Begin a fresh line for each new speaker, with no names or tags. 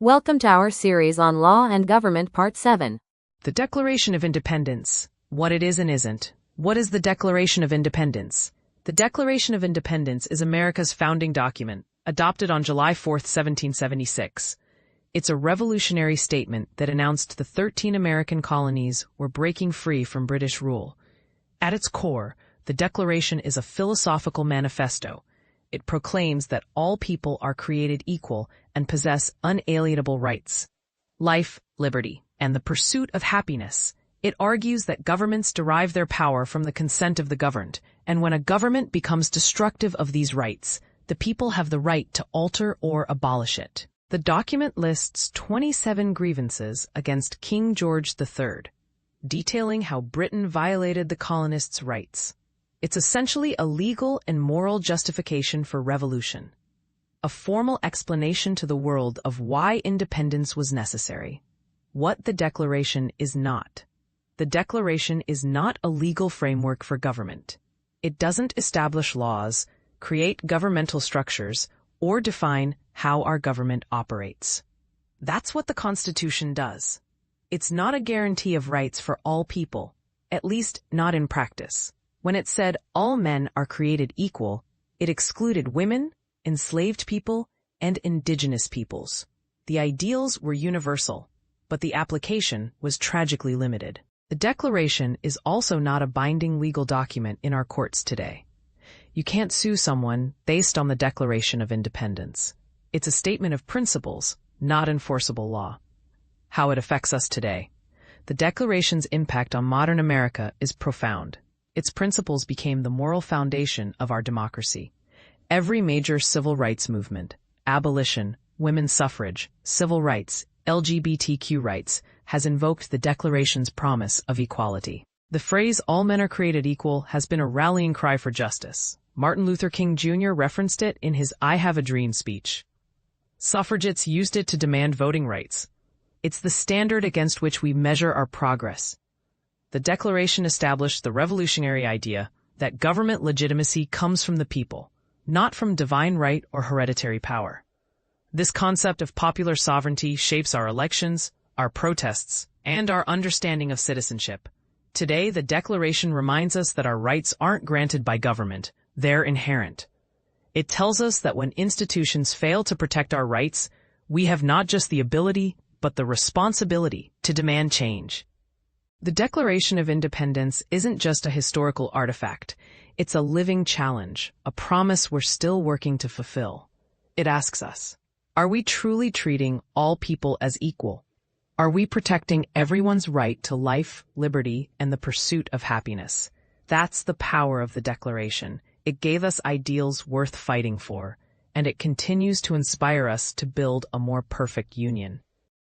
Welcome to our series on Law and Government Part 7.
The Declaration of Independence. What it is and isn't. What is the Declaration of Independence? The Declaration of Independence is America's founding document, adopted on July 4, 1776. It's a revolutionary statement that announced the 13 American colonies were breaking free from British rule. At its core, the Declaration is a philosophical manifesto. It proclaims that all people are created equal and possess unalienable rights. Life, liberty, and the pursuit of happiness. It argues that governments derive their power from the consent of the governed, and when a government becomes destructive of these rights, the people have the right to alter or abolish it. The document lists 27 grievances against King George III, detailing how Britain violated the colonists' rights. It's essentially a legal and moral justification for revolution, a formal explanation to the world of why independence was necessary. What the Declaration is not. The Declaration is not a legal framework for government. It doesn't establish laws, create governmental structures, or define how our government operates. That's what the Constitution does. It's not a guarantee of rights for all people, at least not in practice. When it said all men are created equal, it excluded women, enslaved people, and indigenous peoples. The ideals were universal, but the application was tragically limited. The Declaration is also not a binding legal document in our courts today. You can't sue someone based on the Declaration of Independence. It's a statement of principles, not enforceable law. How it affects us today. The Declaration's impact on modern America is profound. Its principles became the moral foundation of our democracy. Every major civil rights movement, abolition, women's suffrage, civil rights, LGBTQ rights, has invoked the Declaration's promise of equality. The phrase, all men are created equal, has been a rallying cry for justice. Martin Luther King Jr. referenced it in his I Have a Dream speech. Suffragettes used it to demand voting rights. It's the standard against which we measure our progress. The Declaration established the revolutionary idea that government legitimacy comes from the people, not from divine right or hereditary power. This concept of popular sovereignty shapes our elections, our protests, and our understanding of citizenship. Today, the Declaration reminds us that our rights aren't granted by government, they're inherent. It tells us that when institutions fail to protect our rights, we have not just the ability, but the responsibility to demand change. The Declaration of Independence isn't just a historical artifact. It's a living challenge, a promise we're still working to fulfill. It asks us, are we truly treating all people as equal? Are we protecting everyone's right to life, liberty, and the pursuit of happiness? That's the power of the Declaration. It gave us ideals worth fighting for, and it continues to inspire us to build a more perfect union.